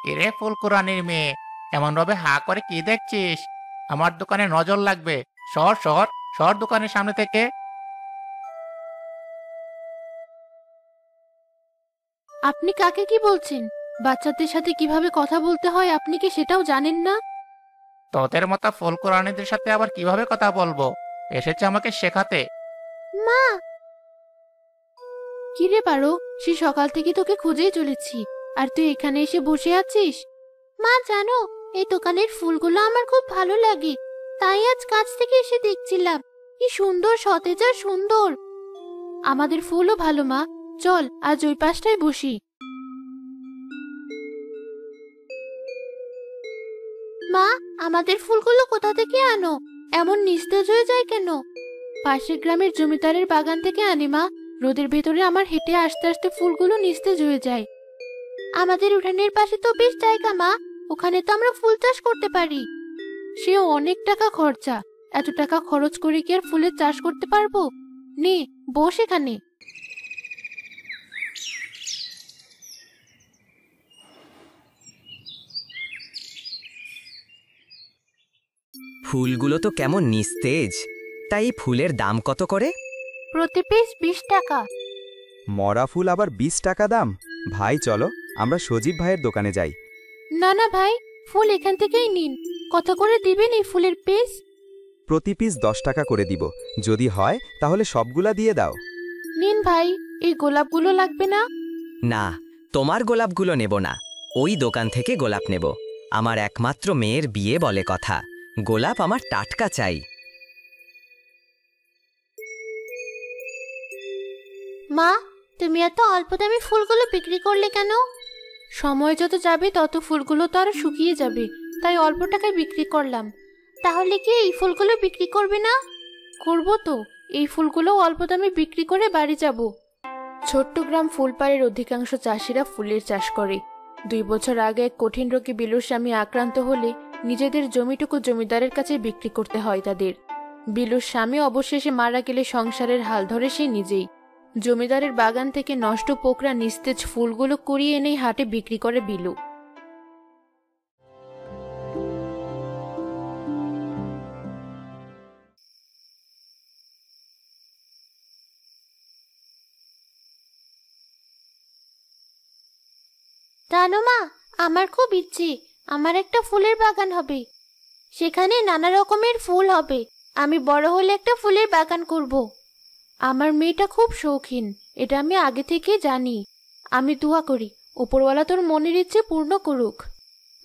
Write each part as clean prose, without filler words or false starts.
কিরে ফুলকুরানির মেয়ে, এমন ভাবে হা করে কি দেখছিস? আমার দোকানে নজর লাগবে। সর সর সর দোকানের সামনে থেকে। আপনি কাকে কি বলছেন? বাচ্চাদের সাথে কিভাবে কথা বলতে হয় আপনি কি সেটাও জানেন না? তোদের মতো ফুলকুরানিদের সাথে আবার কিভাবে কথা বলবো? এসেছে আমাকে শেখাতে। মা! কি রে পারো, সে সকাল থেকে তোকে খুঁজেই চলেছি, আর তুই এখানে এসে বসে আছিস? মা জানো, এই দোকানের ফুলগুলো আমার খুব ভালো লাগে, তাই আজ কাছ থেকে এসে দেখছিলাম। কি সুন্দর, সতেজ আর সুন্দর। আমাদের ফুলও ভালো মা, চল আজ ওই পাশটায় বসি। মা, আমাদের ফুলগুলো কোথা থেকে আনো? এমন নিস্তেজ হয়ে যায় কেন? পাশের গ্রামের জমিদারের বাগান থেকে আনি মা। রোদের ভেতরে আমার হেঁটে আসতে আসতে ফুলগুলো নিস্তেজ হয়ে যায়। আমাদের উঠানের পাশে তো বেশ জায়গা মা, ওখানে তো আমরা ফুল চাষ করতে পারি। সে অনেক টাকা খরচা, এত টাকা খরচ করে কি আর ফুলের চাষ করতে পারবো? নে, বস এখানে। ফুলগুলো তো কেমন নিস্তেজ। তাই এই ফুলের দাম কত করে? প্রতি পিস 20 টাকা। মরা ফুল আবার 20 টাকা দাম? ভাই চলো, আমরা সজীব ভাইয়ের দোকানে যাই। না না ভাই, ফুল এখান থেকেই নিন। কত করে দিবেন এই ফুলের পিস? প্রতি পিস 10 টাকা করে দিব, যদি হয় তাহলে সবগুলা দিয়ে দাও। নিন ভাই, এই গোলাপগুলো লাগবে না? না, তোমার গোলাপগুলো নেব না, ওই দোকান থেকে গোলাপ নেব। আমার একমাত্র মেয়ের বিয়ে বলে কথা, গোলাপ আমার টাটকা চাই। মা, তুমি এত অল্প দামে ফুলগুলো বিক্রি করলে কেন? সময় যত যাবে তত ফুলগুলো তো আরো শুকিয়ে যাবে, তাই অল্প টাকায় বিক্রি করলাম। তাহলে কি এই ফুলগুলো বিক্রি করবে না? করব তো, এই ফুলগুলো অল্প দামে বিক্রি করে বাড়ি যাব। ছোট্ট গ্রাম ফুলপাড়ের অধিকাংশ চাষিরা ফুলের চাষ করে। 2 বছর আগে এক কঠিন রোগে বিলুর স্বামী আক্রান্ত হলে নিজেদের জমিটুকু জমিদারের কাছে বিক্রি করতে হয় তাদের। বিলুর স্বামী অবশেষে মারা গেলে সংসারের হাল ধরে সে নিজেই। জমিদারের বাগান থেকে নষ্ট পোকরা নিস্তেজ ফুলগুলো কুড়িয়ে এনেই হাটে বিক্রি করে বিলু। জানো মা, আমার খুব ইচ্ছে আমার একটা ফুলের বাগান হবে, সেখানে নানা রকমের ফুল হবে। আমি বড় হলে একটা ফুলের বাগান করব। আমার মেয়েটা খুব শৌখিন, এটা আমি আগে থেকে জানি। আমি দোয়া করি উপরওয়ালা তোর মনের ইচ্ছে পূর্ণ করুক।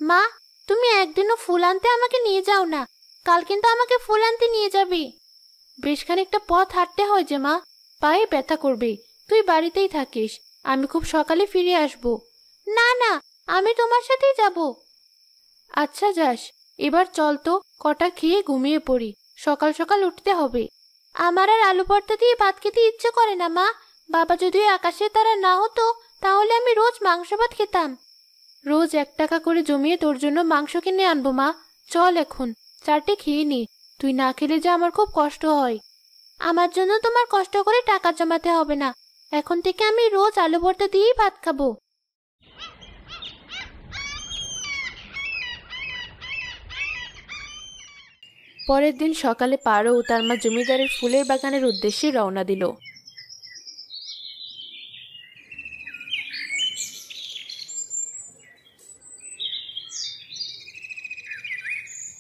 মা, তুমি একদিনও ফুল আনতে আমাকে নিয়ে যাও না, কাল কিন্তু আমাকে ফুল আনতে নিয়ে যাবে। বেশ খানিকটা পথ হাঁটতে হয় যে মা, পায়ে ব্যথা করবে। তুই বাড়িতেই থাকিস, আমি খুব সকালে ফিরে আসব। না না, আমি তোমার সাথেই যাব। আচ্ছা যাস, এবার চল তো, কটা খেয়ে ঘুমিয়ে পড়ি, সকাল সকাল উঠতে হবে। আমার আর আলু ভর্তা দিয়ে ভাত খেতে ইচ্ছে করে না মা। বাবা যদি আকাশের তারা না হতো তাহলে আমি রোজ মাংস ভাত খেতাম। রোজ 1 টাকা করে জমিয়ে তোর জন্য মাংস কিনে আনবো মা। চল এখন 4টে খেয়ে নি, তুই না খেলে যে আমার খুব কষ্ট হয়। আমার জন্য তোমার কষ্ট করে টাকা জমাতে হবে না, এখন থেকে আমি রোজ আলু ভর্তা দিয়েই ভাত খাবো। পরের দিন সকালে পারো ও তার মা জমিদারের ফুলের বাগানের উদ্দেশ্যে রওনা দিল।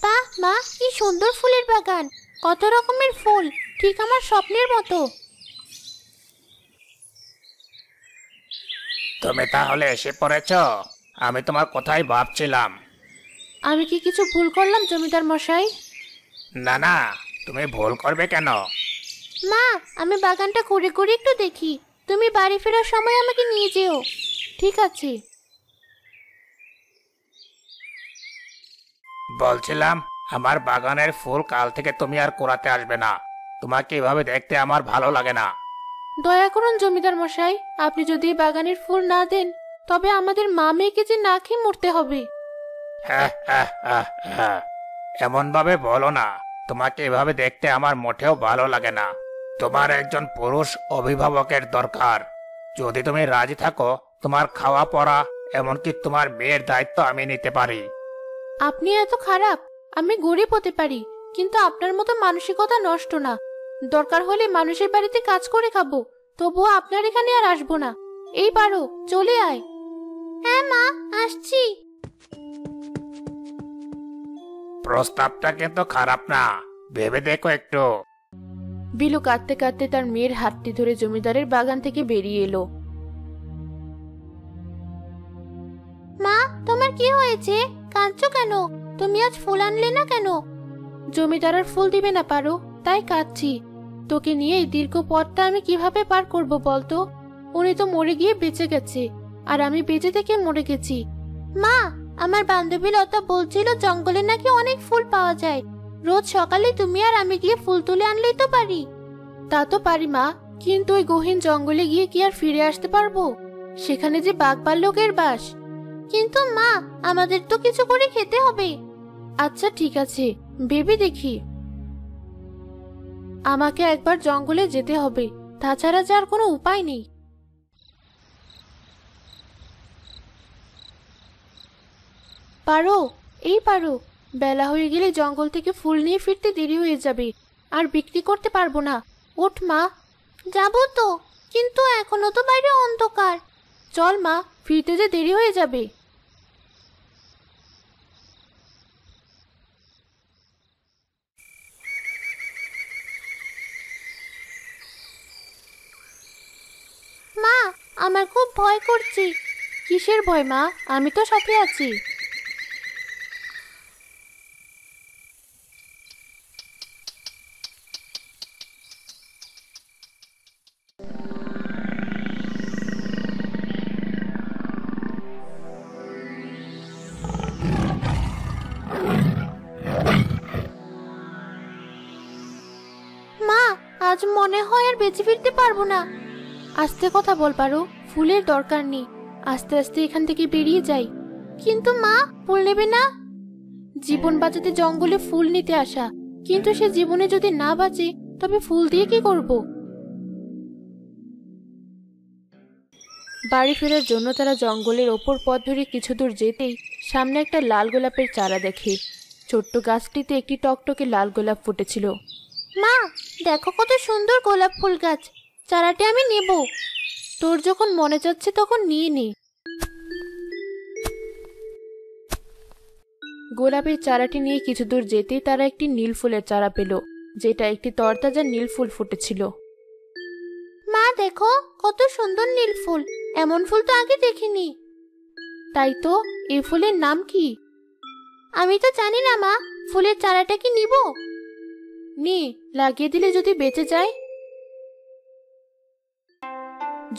বাহ মা, কি সুন্দর ফুলের বাগান, কত রকমের ফুল, ঠিক আমার স্বপ্নের মতো। তুমি তাহলে এসে পড়েছ? আমি তোমার কথাই ভাবছিলাম। আমি কি কিছু ভুল করলাম জমিদার মশাই? না না, তুমি ভুল করবে কেন? মা, আমি বাগানটা ঘুরে ঘুরে একটু দেখি, তুমি বাড়ি ফেরার সময় আমাকে নিয়ে যেও। ঠিক আছে। বলছিলাম, আমার বাগানের ফুল কাল থেকে তুমি আর কুড়াতে আসবে না। তোমাকে এভাবে দেখতে আমার ভালো লাগে না। দয়া করুন জমিদার মশাই, আপনি যদি এই বাগানের ফুল না দেন তবে আমাদের মা মেয়েকে যে না খেয়ে মরতে হবে। হ্যাঁ হ্যাঁ হ্যাঁ হ্যাঁ, এমন ভাবে বলো না। তোমাকে এভাবে দেখতে আমার মোটেও ভালো লাগে না। তোমার একজন পুরুষ অভিভাবকের দরকার। যদি তুমি রাজি থাকো, তোমার খাওয়া পড়া এমনকি তোমার মেয়ের দায়িত্ব আমি নিতে পারি। আপনি এত খারাপ? আমি গরিব হতে পারি, কিন্তু আপনার মতো মানসিকতা নষ্ট না। দরকার হলে মানুষের বাড়িতে কাজ করে খাবো, তবুও আপনার এখানে আর আসবো না। এই পারো, চলে আয়। হ্যাঁ মা, আসছি। প্রস্তাবটা কিন্তু খারাপ না, ভেবে দেখো একটু। বিলু কাঁদতে কাঁদতে তার মেয়ের হাতটি ধরে জমিদারের বাগান থেকে বেরিয়ে এলো। মা, তোমার কি হয়েছে? কাঁদছো কেন? তুমি আজ ফুল আনলে না কেন? জমিদার আর ফুল দিবে না পারো, তাই কাঁদছি। তোকে নিয়ে এই দীর্ঘ পথটা আমি কিভাবে পার করব বলতো? উনি তো মরে গিয়ে বেঁচে গেছে, আর আমি বেঁচে থেকে মরে গেছি। মা, আমার বান্ধবী লতা বলছিল জঙ্গলে নাকি অনেক ফুল পাওয়া যায়। রোজ সকালে তুমি আর আমি গিয়ে ফুল তুলে আনলেই তো পারি। তা তো পারি মা, কিন্তু ওই গহীন জঙ্গলে গিয়ে কি আর ফিরে আসতে পারবো? সেখানে যে বাঘ ভাল্লুকের বাস। কিন্তু মা, আমাদের তো কিছু করে খেতে হবে। আচ্ছা ঠিক আছে, ভেবে দেখি। আমাকে একবার জঙ্গলে যেতে হবে, তাছাড়া যার কোনো উপায় নেই। পারো, এই পারো, বেলা হয়ে গেলে জঙ্গল থেকে ফুল নিয়ে ফিরতে দেরি হয়ে যাবে, আর বিক্রি করতে পারবো না। ওঠ মা। যাবো তো, কিন্তু এখনো তো বাইরে অন্ধকার। চল মা, ফিরতে যে দেরি হয়ে যাবে। মা, আমার খুব ভয় করছে। কিসের ভয় মা? আমি তো সাথে আছি। মা, আজ মনে হয় আর বেঁচে ফিরতে পারবো না। আস্তে কথা বল পারো, ফুলের দরকার নেই। আস্তে আস্তে এখান থেকে বেরিয়ে যাই। কিন্তু মা, ফুল নেবে না? জীবন বাঁচাতে জঙ্গলে ফুল নিতে আসা, কিন্তু সে জীবনে যদি না বাঁচে তবে ফুল দিয়ে কি করব? বাড়ি ফেরার জন্য তারা জঙ্গলের ওপর পথ ধরে কিছু দূর যেতেই সামনে একটা লাল গোলাপের চারা দেখে। ছোট্ট গাছটিতে একটি টকটকে লাল গোলাপ ফুটেছিল। মা, দেখো কত সুন্দর গোলাপ ফুল গাছ, চারাটি আমি নেব। তোর যখন মনে যাচ্ছে তখন নিয়ে নে। গোলাপের চারাটি নিয়ে কিছু দূর যেতেই তারা একটি নীল ফুলের চারা পেল, যেটা একটি তরতাজা নীল ফুল ফুটেছিল। মা দেখো, কত সুন্দর নীল ফুল, এমন ফুল তো আগে দেখিনি। তাই তো, এই ফুলের নাম কি? আমি তো জানি না মা, ফুলের চারাটা কি নিব? নে, লাগিয়ে দিলে যদি বেঁচে যায়।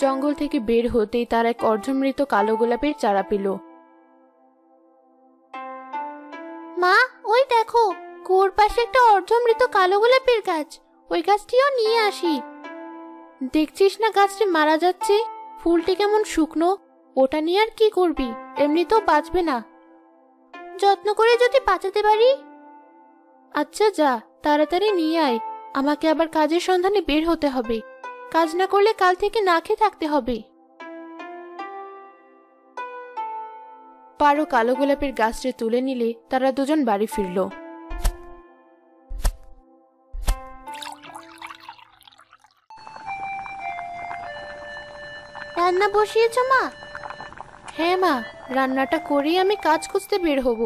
জঙ্গল থেকে বের হতেই তার এক অর্ধমৃত কালো গোলাপের চারা পেল। মা, ওই দেখো, কুয়োর পাশে একটা অর্ধমৃত কালো গোলাপের গাছ। ওই গাছটিও নিয়ে আসি। দেখছিস না গাছটি মারা যাচ্ছে, ফুলটি কেমন শুকনো। ওটা নিয়ে আর কি করবি, এমনিতেও বাঁচবে না। যত্ন করে যদি বাঁচাতে পারি। আচ্ছা যা, তাড়াতাড়ি নিয়ে আয়, আমাকে আবার কাজের সন্ধানে বের হতে হবে। কাজ না করলে কাল থেকে না খেয়ে থাকতে হবে। পারো কালো গোলাপের গাছটি তুলে নিলে তারা দুজন বাড়ি ফিরল। রান্না বসিয়েছ মা? হ্যাঁ মা, রান্নাটা করেই আমি কাজ খুঁজতে বের হব।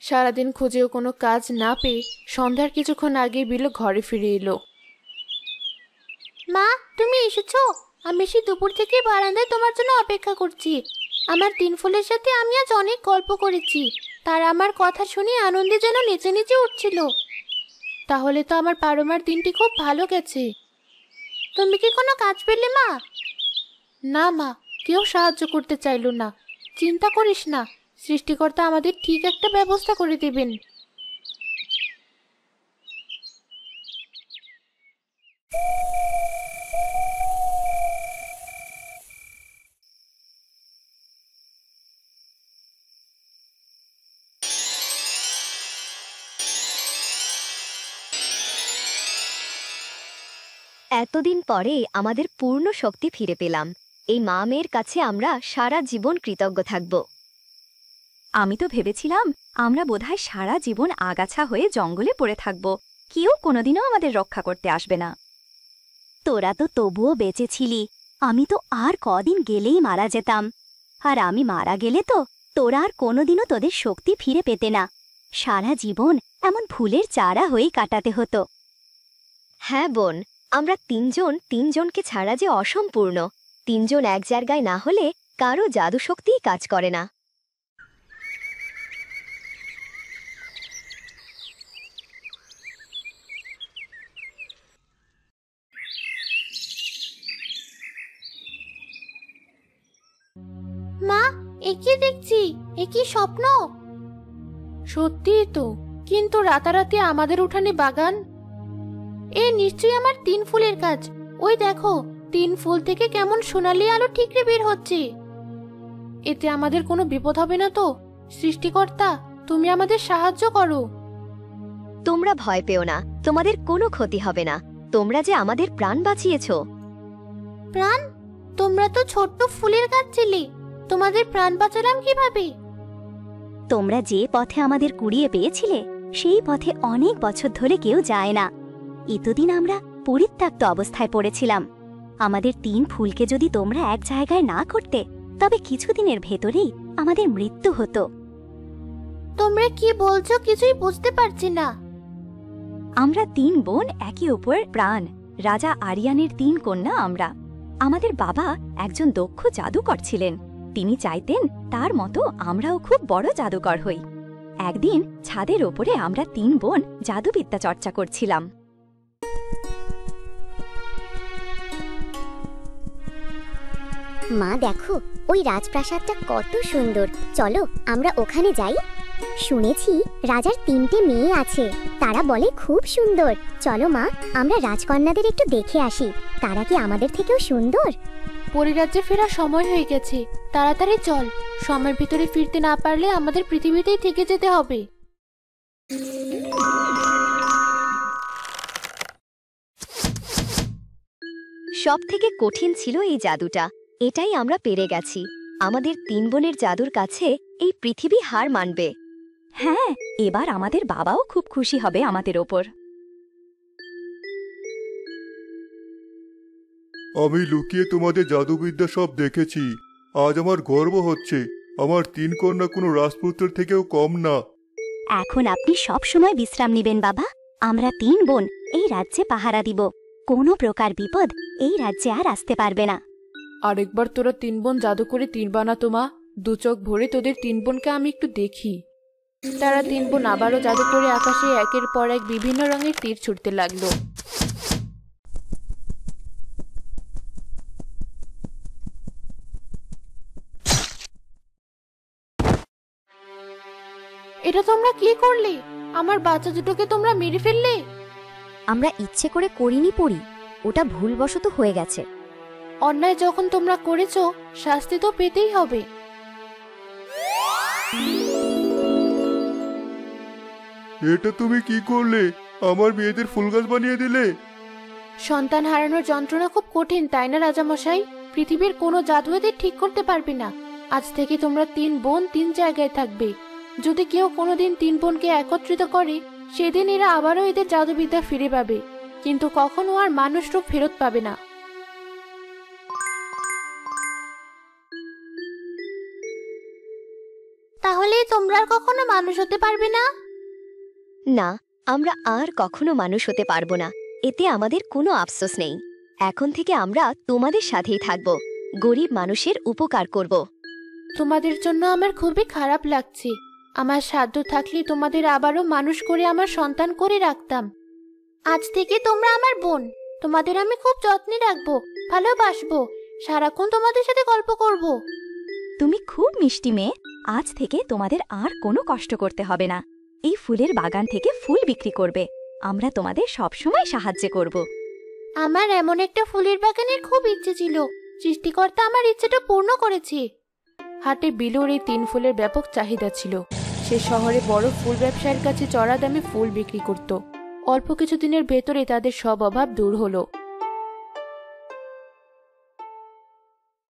সারাদিন খুঁজেও কোনো কাজ না পেয়ে সন্ধ্যার কিছুক্ষণ আগে বিলু ঘরে ফিরে এলো। মা, তুমি এসেছো? আমি সেই দুপুর থেকে বারান্দায় তোমার জন্য অপেক্ষা করছি। আমার তিন ফুলের সাথে আমি আজ অনেক গল্প করেছি, তারা আমার কথা শুনে আনন্দে যেন নেচে নেচে উঠছিল। তাহলে তো আমার পারোমার দিনটি খুব ভালো গেছে। তুমি কি কোনো কাজ পেলে মা? না মা, কেউ সাহায্য করতে চাইল না। চিন্তা করিস না, সৃষ্টিকর্তা আমাদের ঠিক একটা ব্যবস্থা করে দেবেন। এতদিন পরে আমাদের পূর্ণ শক্তি ফিরে পেলাম। এই মা মেয়ের কাছে আমরা সারা জীবন কৃতজ্ঞ থাকব। আমি তো ভেবেছিলাম আমরা বোধহয় সারা জীবন আগাছা হয়ে জঙ্গলে পড়ে থাকব, কেউ কোনোদিনও আমাদের রক্ষা করতে আসবে না। তোরা তো তবুও বেঁচে ছিলি, আমি তো আর কদিন গেলেই মারা যেতাম। আর আমি মারা গেলে তো তোরা আর কোনোদিনও তোদের শক্তি ফিরে পেতে না, সারা জীবন এমন ফুলের চারা হয়েই কাটাতে হতো। হ্যাঁ বোন, আমরা তিনজনকে ছাড়া যে অসম্পূর্ণ। তিনজন এক জায়গায় না হলে কারো জাদু শক্তিই কাজ করে না। মা, এ কি দেখছি? এ কি স্বপ্ন? সত্যিই তো, কিন্তু রাতারাতি আমাদের উঠানে বাগান। এ নিশ্চয়ই আমার 3 ফুলের কাজ। ওই দেখো, 3 ফুল থেকে কেমন সোনালি আলো ঠিকরে বের হচ্ছে। এতে আমাদের কোনো বিপদ হবে না তো? সৃষ্টিকর্তা, তুমি আমাদের সাহায্য করো। তোমরা ভয় পেও না, তোমাদের কোনো ক্ষতি হবে না। তোমরা যে আমাদের প্রাণ বাঁচিয়েছো। প্রাণ? তোমরা তো ছোট্ট ফুলের গাছ ছিলে, তোমাদের প্রাণ বাঁচালাম কিভাবে? তোমরা যে পথে আমাদের কুড়িয়ে পেয়েছিলে সেই পথে অনেক বছর ধরে কেউ যায় না। এতদিন আমরা পরিত্যক্ত অবস্থায় পড়েছিলাম। আমাদের 3 ফুলকে যদি তোমরা এক জায়গায় না করতে, তবে কিছুদিনের ভেতরেই আমাদের মৃত্যু হতো। তোমরা কি বলছো কিছুই বুঝতে পারছি না। আমরা 3 বোন, একে অপর প্রাণ। রাজা আরিয়ানের 3 কন্যা আমরা। আমাদের বাবা একজন দক্ষ জাদুকর ছিলেন। তিনি চাইতেন তার মতো আমরাও খুব বড় জাদুকর হই। একদিন ছাদের ওপরে আমরা 3 বোন জাদুবিদ্যা চর্চা করছিলাম। মা দেখো, ওই রাজপ্রাসাদটা কত সুন্দর। চলো আমরা ওখানে যাই। শুনেছি রাজার 3টে মেয়ে আছে, তারা বলে খুব সুন্দর। চলো মা, আমরা রাজকন্যাদের একটু দেখে আসি, তারা কি আমাদের থেকেও সুন্দর? পরিরাজ্যে ফেরার সময় হয়ে গেছে, তাড়াতাড়ি চল। সময়ের ভিতরে ফিরতে না পারলে আমাদের পৃথিবীতেই থেকে যেতে হবে। সব থেকে কঠিন ছিল এই জাদুটা। এটাই আমরা পেরে গেছি। আমাদের 3 বোনের জাদুর কাছে এই পৃথিবী হার মানবে। হ্যাঁ, এবার আমাদের বাবাও খুব খুশি হবে আমাদের ওপর। আমি লুকিয়ে তোমাদের জাদুবিদ্যা সব দেখেছি। আজ আমার গর্ব হচ্ছে, আমার 3 কন্যা কোনো রাজপুত্রের থেকেও কম না। এখন আপনি সব সময় বিশ্রাম নেবেন বাবা। আমরা 3 বোন এই রাজ্যে পাহারা দিব। কোনো প্রকার বিপদ এই রাজ্যে আর আসতে পারবে না। আরেকবার তোরা 3 বোন জাদু করে তীর বানাতো মা। 2 চোখ ভরে তোদের 3 বোনকে আমি একটু দেখি। তারা 3 বোন আবারও জাদু করে আকাশে একের পর এক বিভিন্ন রঙের তীর ছুটতে লাগলো। এটা তোমরা কি করলে? আমার বাচ্চা দুটোকে তোমরা মেরে ফেললে। আমরা ইচ্ছে করে করিনি পড়ি, ওটা ভুলবশত হয়ে গেছে। অন্যায় যখন তোমরা করেছো, শাস্তি তো পেতেই হবে। এটা তুমি কি করলে? আমার মেয়েদের ফুল গাছ বানিয়ে দিলে। সন্তান হারানোর যন্ত্রণা খুব কঠিন, তাই না রাজামশাই? পৃথিবীর কোনো জাদু এদের ঠিক করতে পারবে না। আজ থেকে তোমরা 3 বোন 3 জায়গায় থাকবে। যদি কেউ কোনোদিন 3 বোনকে একত্রিত করে, সেদিন এরা আবারও এদের জাদুবিদ্যা ফিরে পাবে, কিন্তু কখনো আর মানুষ রূপ ফেরত পাবে না। তাহলে তোমরা আর কখনো মানুষ হতে পারবে না? না, আমরা আর কখনো মানুষ হতে পারবো না। এতে আমাদের কোনো আফসোস নেই। এখন থেকে আমরা তোমাদের সাথেই থাকব, গরিব মানুষের উপকার করব। তোমাদের জন্য আমার খুবই খারাপ লাগছে। আমার সাধ্য থাকলে তোমাদের আবারও মানুষ করে আমার সন্তান করে রাখতাম। আজ থেকে তোমরা আমার বোন। তোমাদের আমি খুব যত্নে রাখবো, ভালোবাসবো, সারাক্ষণ তোমাদের সাথে গল্প করব। তুমি খুব মিষ্টি মেয়ে। আজ থেকে তোমাদের আর কোনো কষ্ট করতে হবে না। এই ফুলের বাগান থেকে ফুল বিক্রি করবে। আমরা তোমাদের সবসময় সাহায্য করব। আমার এমন একটা ফুলের বাগানের খুব ইচ্ছে ছিল। সৃষ্টিকর্তা আমার ইচ্ছেটা পূর্ণ করেছে। হাটে বিলুর এই 3 ফুলের ব্যাপক চাহিদা ছিল। সে শহরে বড় ফুল ব্যবসায়ীর কাছে চড়া দামে ফুল বিক্রি করত। অল্প কিছুদিনের ভেতরে তাদের সব অভাব দূর হলো।